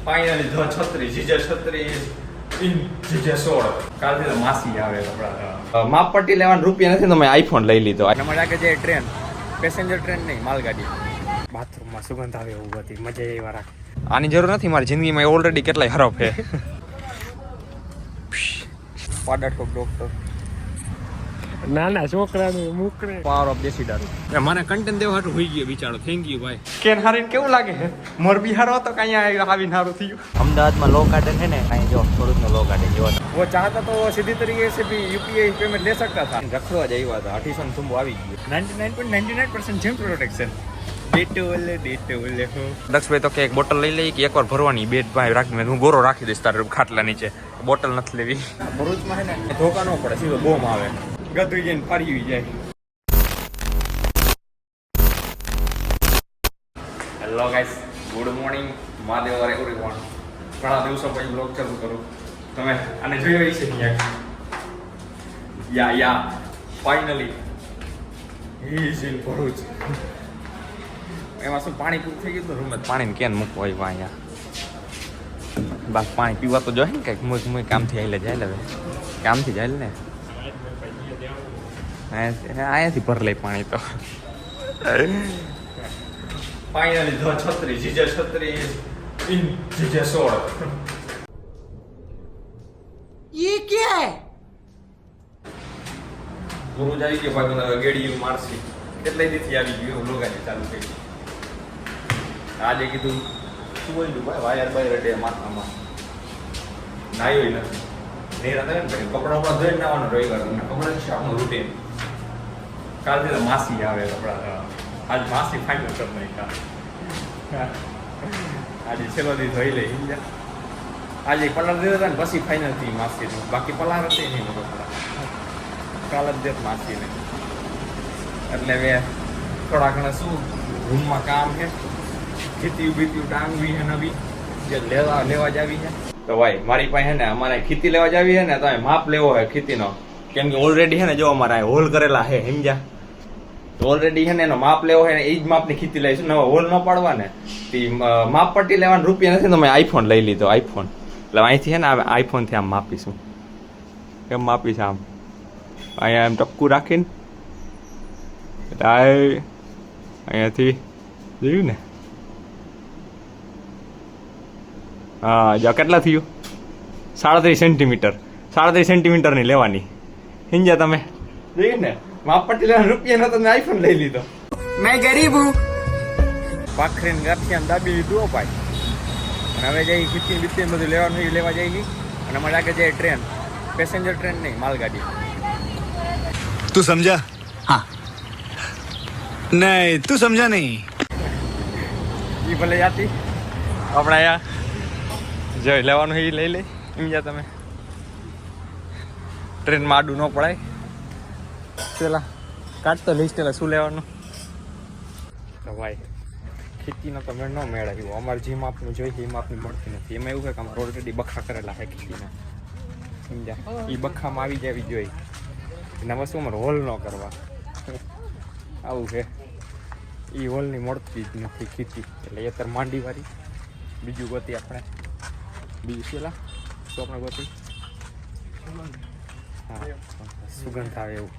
Finally જો છત્રી GJ છત્રી ઇન જીજે 16 કાલથી તો માસી આવે કપડા માપ પટ્ટી લેવાનું રૂપિયા નથી તો મેં આઈફોન લઈ લીધો. અને મને લાગે છે ટ્રેન પેસેન્જર ટ્રેન નહીં માલગાડી. બાથરૂમમાં સુગંધ આવે એવું હતી મજા એવા રાખે. આની જરૂર નથી મારી જિંદગીમાં ઓલરેડી કેટલાય હરફ છે. પાડાઠો ડોક્ટર નાના છોકરાનું મુકરે પાવર ઓફ દેશી દારૂ. મને કન્ટેન્ટ દેવા હાટું હોઈ ગયો બિચારો. થેન્ક યુ ભાઈ. કેન હારીને કેવું લાગે છે? મોરબી હારો હતો કે અહીંયા આવીને હારું થયું? અમદાવાદમાં લો ગાર્ડન છે ને, અહીં જો થોડુંક લો ગાર્ડન જોવા. वो चाहता तो सीधी तरीके से भी यूपीआई पेमेंट ले सकता था. रखवा जाइए था 800 तुम આવી ગયો. 99.99% જેમ પ્રોટેક્શન. ડેટોલે હો. દક્ષભાઈ તો કે એક બોટલ લઈ લઈ કે એકવાર ભરવાની બેટ ભાઈ રાખી હું ગોરો રાખી દઈશ તારે ખાટલા નીચે. બોટલ નથી લેવી. ભરૂચમાં છે ને ધોકા ન પડે સીધો બોમ આવે ગધુઈ જઈને ફરી જાય. હેલો ગાઈસ, ગુડ મોર્નિંગ મહાદેવર એવરીવન. ઘણા દિવસો પછી બ્લોગ ચાલુ કરું. તમે આને જોઈ છે યા finally he is in Bharuch. એમાં શું પાણી પૂરું થઈ ગયું રૂમ પાણી કેન મૂકવો હોય અહીંયા. બાકી પાણી પીવા તો જોઈએ ને કંઈક મુય કામથી આવેલે જાય હવે કામથી જાય ને અહીંયાથી ભર લે પાણી તો. ફાઇનલી જો છત્રી જીજે છત્રી ઇન જીજે 16. ये क्या है? ગુરુ આવી ગયો ભાઈ ગેડી મારસી કેટલા દીથી આવી ગયો લોગાની ચાલુ થઈ. આજે કીધું શું બોલ્યું ભાઈ વાયર બાય રડે માથામાં નાયો નથી નેરા થાય ને કપડા ઉપર ધોઈને નાવાનું રવિવાર તમને ખબર જ છે આપણું રૂટીન. કાલથી તો માસી આવે કપડા. આજ માસી ફાઇનલ કરી નાખ્યા. આજે છેલ્લો દી ધોઈ લઈ આજે પલાર દીધો હતા ને પછી ફાઇનલ થઈ માસીનું. બાકી પલાર હતી નહીં કપડા કાલ જ દેત માસીને. એટલે હવે થોડા ઘણા શું રૂમમાં કામ છે ખેતી બીતી ડાંગવી છે નવી જે લેવા જ આવી છે. તો ભાઈ મારી પાસે છે ને અમારે ખેતી લેવા જ આવી છે ને તો માપ લેવો હોય ખેતીનો. કેમ કે ઓલરેડી છે ને જો અમારા હોલ કરેલા છે સમજ્યા. તો ઓલરેડી છે ને એનો માપ લેવો હોય ને એ જ માપની ખેતી લઈશું. નવા હોલ ન પાડવા ને તે માપ પટ્ટી લેવાનું રૂપિયા નથી તો મેં આઈફોન લઈ લીધો. આઈફોન એટલે અહીંથી છે ને આઈફોનથી આમ માપીશું. કેમ માપીશ આમ અહીંયા એમ ટપકું રાખીને અહીંયાથી જોયું ને. હા જો કેટલા થયું 37 સેન્ટીમીટર. 37 સેન્ટીમીટરની લેવાની સમજ્યા તમે. જોયું ને માપ પટ્ટી લેવાનો રૂપિયા નતો મેં આઈફોન લઈ લીધો. मैं गरीब हूँ. પાખરીને ગાંઠિયા દાબી લીધું ભાઈ. અને હવે જઈ ખીચી બીચી બધું લેવાનું એ લેવા જઈ અને મને લાગે છે ટ્રેન પેસેન્જર ટ્રેન નહીં માલગાડી. તું સમજા? हाँ नहीं तू समझा नहीं. એ ભલે જાતી આપણે અહીંયા જો લેવાનું એ લઈ લે સમજ્યા તમે. ટ્રેનમાં આડું ન પડાય. પેલા કાઢતો લિસ્ટ એટલે શું લેવાનું. તો ભાઈ ખેતીનો તો મેળ ન મેળવ્યું. અમારે જે માપનું જોઈએ એ માપની મળતી નથી. એમાં એવું છે કે અમારે ઓલરેડી બખા કરેલા છે ખેતીના સમજ્યા. એ બખામાં આવી જવી જોઈએ. એનામાં શું અમારે હોલ ન કરવા આવું છે. એ હોલની મળતી જ નથી ખેતી. એટલે એ અત્યારે માંડીવાળી બીજું ગોતી આપણે બીજું પેલા શું આપણે ગોતી હા સુગંધ આવે એવું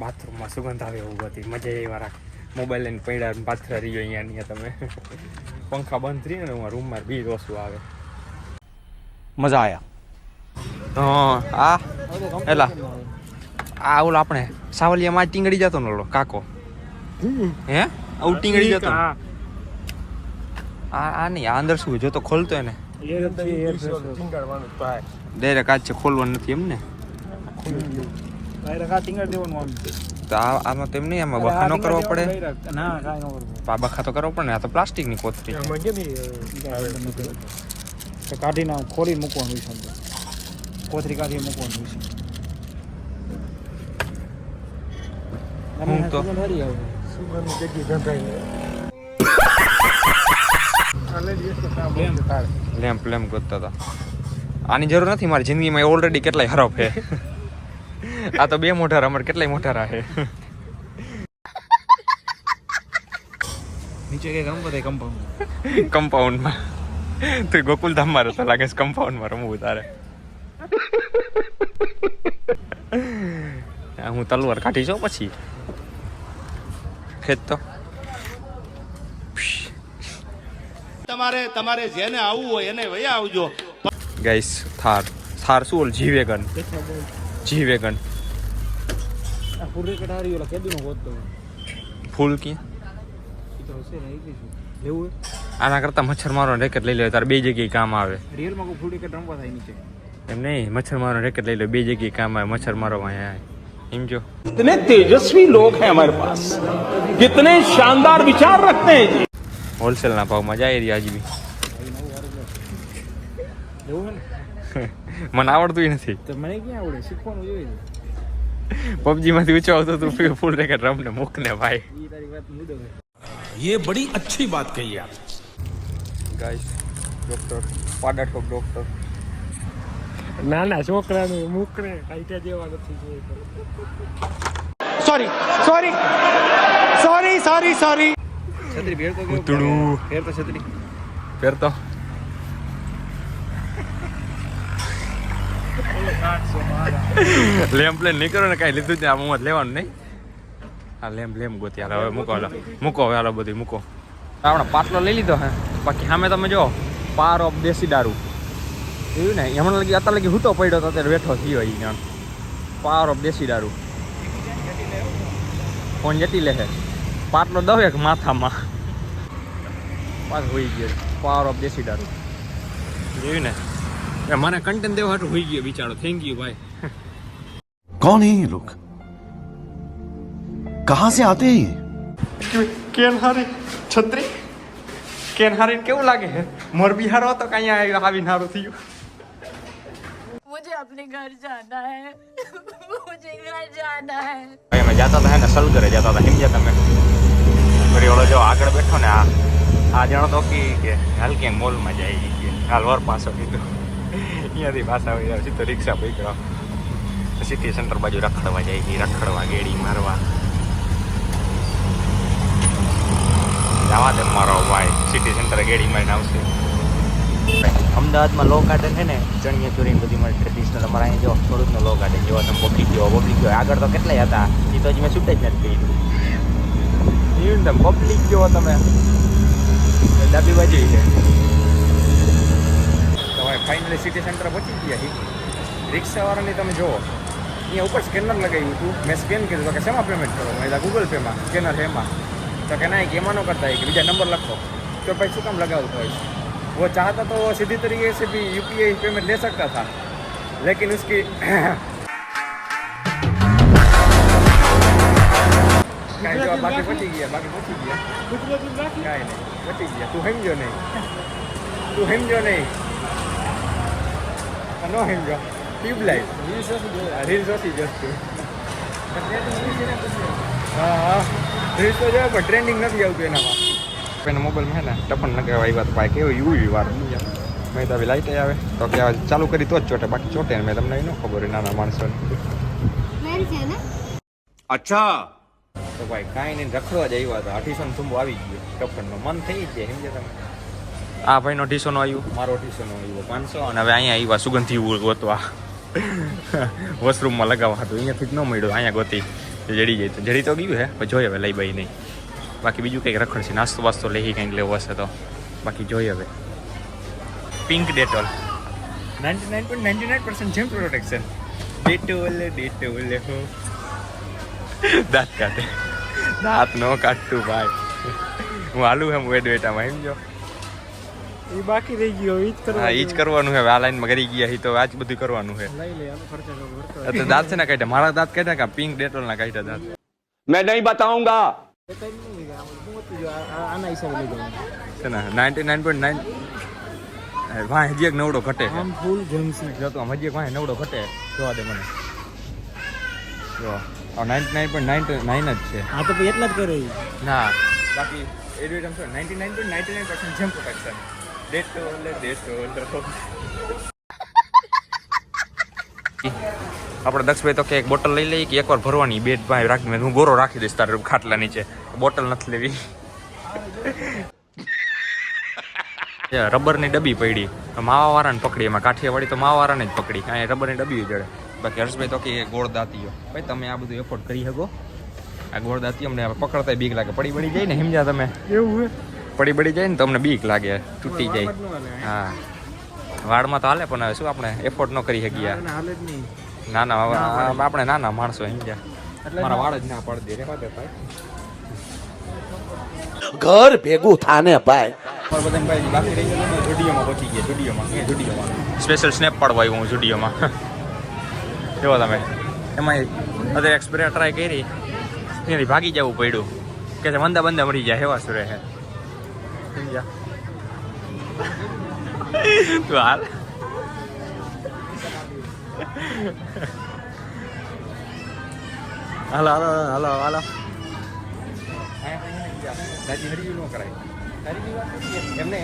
બાથરૂમમાં સુગંધ આવે એવું ગોતી મજા એવા રાખે. મોબાઈલ લઈને પડ્યા પાથરા રહ્યો અહીંયા તમે. પંખા બંધ રહી ને રૂમમાં બી ઓછું આવે. મજા આવ્યા. આ એલા આ ઓલો આપણે સાવલિયામાં ટીંગડી જતો ને ઓલો કાકો હે આવું ટીંગડી જતો. આ નહીં આ અંદર શું જો તો ખોલતો એને ડાયરેક્ટ કાચ છે ખોલવાનું નથી એમ ને. તો આમાં તેમ નહીં આમાં બખા ન કરવો પડે. બખા તો કરવો પડે ને. આ તો પ્લાસ્ટિકની કોથળી કાઢીને ખોલી મૂકવાનું છે. કોથળી કાઢી મૂકવાનું છે. હું તો લેમ્પ ગોતતા હતા. આની જરૂર નથી મારી જિંદગીમાં ઓલરેડી કેટલાય હરફ છે. આ તો બે મોઢાર અમારે કેટલાય મોઢાર છે. નીચે કે કમ્પાઉન્ડમાં કમ્પાઉન્ડમાં તું ગોકુલધામમાં રહેતો લાગે છે, કમ્પાઉન્ડમાં રમવું તારે. હું તલવાર કાઢી જાઉં પછી ખેત તો તમારે જેને આવવું હોય એને વયા આવજો. ગાઈસ થાર શું ઓલ જી વેગન આ પૂરી કટારી ઓલા કેદુનો હોતો ફૂલ કી ઈ તો હશે ને ઈ શું લેવું આના કરતા મચ્છર મારો રેકેટ લઈ લે, તારે બે જગ્યાએ કામ આવે. રિયલ માં કોઈ ફૂલ વિકેટ રમવા થાય નીચે એમ નહીં, મચ્છર મારો રેકેટ લઈ લે, બે જગ્યાએ કામ આવે. મચ્છર મારો અહીંયા સમજો. कितने तेजस्वी लोग हैं हमारे पास, कितने शानदार विचार रखते हैं जी. હોલસેલના ભાવમાં જાય રહી હજી બી. લેવું હે ને મને આવડતું નથી. તો મને ક્યાં આવડે, શીખવાનું જોઈએ. પબજી માંથી ઊંચો આવતો તું ફૂલ રેકેટ રમને મૂક ને ભાઈ. ઈ તારી વાત મુદ્દો હે. ये बड़ी अच्छी बात कही आप. ગાઈસ ડોક્ટર પાડા ઠોક ડોક્ટર નાના છોકરાનું મુકને કાઈટા જેવા નથી જોઈએ. सॉरी છત્રી ભેર તો ઉતડું. ફેર તો છત્રી ફેરતો લેમ્પ લઈને નીકળો ને કાંઈ લીધું જ નહીં. આ મોં લેવાનું નહીં. હા લેમ્પ ગોતી હાલ. હવે મૂકો હવે હાલો બધું મૂકો. આપણે પાટલો લઈ લીધો હે. બાકી સામે તમે જો પાર ઓફ દેશી દારૂ એવું ને હમણાં લગી અત્યારે લગી હૂતો પડ્યો તો અત્યારે બેઠો થયો એ પાર ઓફ દેશી દારૂ. ફોન જતી લે પાટલો દવ એક માથામાં પાછ હોઈ ગયો. પાવર ઓફ દેશી દારૂ જોયું ને. મને કન્ટેન્ટ દેવા હાટું હોઈ ગયો બિચારો. થેન્ક યુ ભાઈ. कौन है ये लोग? कहाँ से आते हैं ये? કેન હારી છત્રી કેન હારીને કેવું લાગે હે? મોરબી હારો હતો કે અહીંયા આવીને હારું થયું. मुझे अपने घर जाना है मुझे घर जाना है ભાઈ અમે જતા હતા ને સલગરે જતા હતા, સમજ્યા તમે? ફરી ઓલો જો આગળ બેઠો ને આ જણો તો કે હાલ ક્યાંક મોલમાં જાય કે હાલ વર પાછો કીધું. અહીંયાથી પાછા આવી જાય સીધો રિક્ષા પકડો સિટી સેન્ટર બાજુ રખડવા જાય છે, રખડવા ગેડી મારવા. જવા દે મારો ભાઈ, સિટી સેન્ટર ગેડી મારીને આવશે. અમદાવાદમાં લો ગાર્ડન છે ને, ચણિયા ચોરી બધી મળે ટ્રેડિશનલ. અમારે અહીંયા જો થોડુંક લો ગાર્ડન જેવા તમે પબ્લિક ગયો આગળ તો કેટલાય હતા એ તો હજી મેં છૂટ જ નથી કર્યું. એવું ને પબ્લિક જો તમે ડાબી બાજુ છે. તો ભાઈ ફાઇનલી સિટી સેન્ટર પહોંચી ગયા છીએ. રિક્ષાવાળાની તમે જુઓ અહીંયા ઉપર સ્કેનર લગાવ્યું હતું. મેં સ્કેન કર્યું તો કે શેમાં પેમેન્ટ કરો? મેં ગૂગલ પેમાં સ્કેનર છે એમાં. તો કે ના કે એમાં ન કરતા કે બીજા નંબર લખો. તો ભાઈ શું કામ लगावता है? वो चाहता तो वो सीधी तरीके से भी यूपीआई पेमेंट ले सकता था, लेकिन उसकी बाकी पची गया कांई नहीं पची गया. તું સમજો નહીં નો સમજો. ટ્યુબલાઇટ રીલ્સ ઓછી જસ્તું. હા રીલ્સ તો જોયો પણ ટ્રેન્ડિંગ નથી આવતું એનામાં. એના મોબાઈલમાં હે ને ટપન લગાવવા આવ્યા તો ભાઈ કેવું યુવી વાર મેં તો હવે લાઈટ આવે તો કે ચાલુ કરી તો જ ચોટે, બાકી ચોટે ને મેં તમને ન ખબર હોય નાના માણસોને. अच्छा તો ભાઈ કાંઈ નહીં રખડવા જ આવ્યા હતા. 800 થુંબો આવી ગયો ટપનનો. મન થઈ જ જાય સમજે તમે. આ ભાઈનો 800 નો આવ્યું, મારો 800 નો આવ્યો 500. અને હવે અહીંયા આવ્યા સુગંધી ગોતવા વોશરૂમમાં લગાવવા હતું. અહીંયાથી જ ન મળ્યો, અહીંયા ગોતી જડી જાય તો જડી તો ગયું હે પણ જોઈએ હવે લઈ બાઈ નહીં. બાકી બીજું કંઈક રખડ છે, નાસ્તો વાસ્તો લઈ કંઈક લેવો હશે તો બાકી જોઈએ હવે. પિંક ડેટોલ 99.99% જેમ પ્રોટેક્શન. ડેટોલ હો દાંત કાઢે. દાંત ન કાઢતું ભાઈ. હું હાલું એમ વેડવેટામાં સમજો. એ બાકી રહી ગયો ઈ જ કરવા. હા ઈ જ કરવાનું છે. આ લાઈનમાં કરી ગયા તો આજ બધું કરવાનું છે. લઈ લે આનો ખર્ચા કરવો. તો દાંત છે ને કાઢ્યા, મારા દાંત કાઢ્યા કે પિંક ડેટોલ ના કાઢ્યા દાંત. मैं नहीं बताऊंगा. આના હિસાબે લઈ જવાનું છે ને 99.9 વાહ હજી એક નવડો ઘટે છે. આમ ફૂલ જેમ્સ જો તો હજી એક વાહ નવડો ઘટે જોવા દે મને. જો 99.99 જ છે. હા તો એટલા જ કરે ઈ. ના બાકી એડવેટમ છે 99.99% જેમ પ્રોટેક્શન. ડેટોલ આપણે દક્ષભાઈ તો કે એક બોટલ લઈ લઈએ કે એકવાર ભરવાની બેટ ભાઈ રાખી. હું ગોરો રાખી દઈશ તારે ખાટલા નીચે. બોટલ નથી લેવી. રબરની ડબ્બી પડી માવાવાળાને પકડી, એમાં કાઠિયાવાડી તો માવાવાળાને જ પકડી, અહીંયા રબરની ડબ્બી જડે. બાકી હર્ષભાઈ તો કે ગોળ દાંતીઓ, ભાઈ તમે આ બધું એફોર્ડ કરી શકો? આ ગોળ દાંતી અમને પકડતા બીક લાગે, પડી બળી જાય ને, સમજ્યા તમે? એવું પડી બળી જાય ને તો અમને બીક લાગે, તૂટી જાય. હા, વાળમાં તો હાલે, પણ હવે શું આપણે એફોર્ડ ન કરી શકીએ. હાલે જ નહીં. નાના આપણે નાના માણસો સમજ્યા, મારા વાળ જ ના પડે રે ભાઈ. ઘર ભેગું થાને ભાઈ. બધાને ભાઈ બાકી રહી ગયો, જુડિયોમાં પહોંચી ગયા. જુડિયોમાં સ્પેશિયલ સ્નેપ પાડવા આવ્યું હું જુડિયોમાં. એવો તમે એમાં અત્યારે એક્સપિરિયા ટ્રાય કરી, ત્યાંથી ભાગી જવું પડ્યું કે મંદા બંદા મરી જાય, એવા સુરે હે. સમજ્યા? તું હાલ હાલો હાલો હાલો હાલો. દાદી હરી ન કરાય. એમને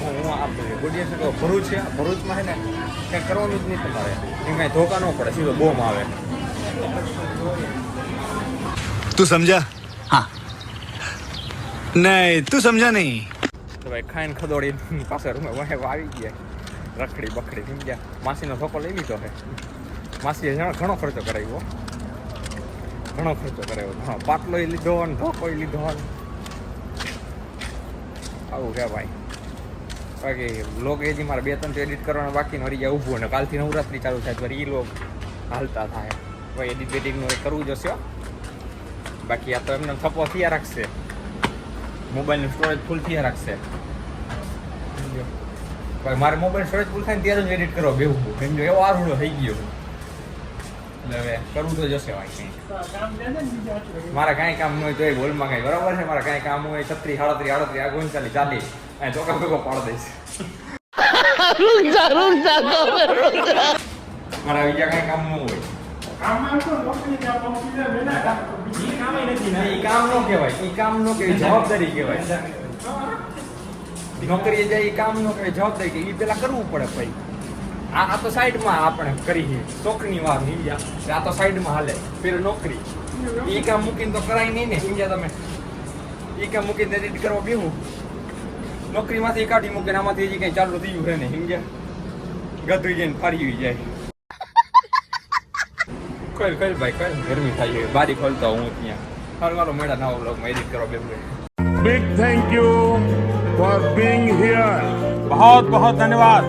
હું આ ગોડિયા છે ભરૂચ છે, ભરૂચમાં છે ને કંઈ કરવાનું જ નહીં તમારે, એમ કાંઈ ધોકા ન પડે, સીધો બોમ આવે. તું સમજા? हाँ नहीं तू समझा नहीं. તો ભાઈ ખાઈને ખદોડી પાસે રૂમે વાહે આવી ગયા, રખડી બખડી સમજ્યા. માસીનો ધોકો લઈ લીધો છે. માસીએ ઘણો ખર્ચો કરાવ્યો, ઘણો પાટલો લીધો ને ધોકો લીધો. આવું કે ભાઈ. બાકી લોક હજી મારે 2-3 એડિટ કરવાના બાકી વળી ગયા ઊભું, અને કાલથી નવરાત્રી ચાલુ થાય તો એ લોક હાલતા થાય. ભાઈ એડિટ વેડિટનું કરવું જશે. બાકી આ તો એમને થપ્પો થયા રાખશે, મોબાઈલનું સ્ટોરેજ ફૂલ થયા રાખશે. ભાઈ મારે મોબાઈલ સ્ટોરેજ ફૂલ થાય ને ત્યારે જ એડિટ કરવા બેવું, સમજો એવો આરૂડો થઈ ગયો. એટલે હવે કરવું તો જશે ભાઈ. મારા કાંઈ કામ ન હોય તો એ બોલમાં કાંઈ બરાબર છે. મારા કાંઈ કામ હોય 36, 38 આ ગોંચાલી ચાલી અને ચોકા ભેગો પાડ દઈશ. મારા બીજા કાંઈ કામ ન હોય. જવાબદારી કહેવાય. નોકરીએ જાય એ કામ ન કહેવાય, જવાબદારી એ પેલા કરવું પડે. ભાઈ આ તો સાઈડમાં આપણે કરીએ, શોખની વાત સમજ્યા. આ તો સાઈડમાં હાલે, પેલું નોકરી એ કામ મૂકીને તો કરાય નહીં ને, સમજ્યા તમે? એ કામ મૂકીને એડિટ કરવા બેહું, નોકરીમાંથી કાઢી મૂકીને આમાંથી હજી કંઈ ચાલુ થયું છે ને, સમજ્યા? ગધું જઈને ફરી જાય. કઈ ભાઈ કઈ ગરમી થાય, બારી ખોલતા હું ત્યાં ફરવાનો મેળા નવા બ્લોગમાં એડિટ કરવા બેહું. Big thank you for being here. बहुत बहुत धन्यवाद.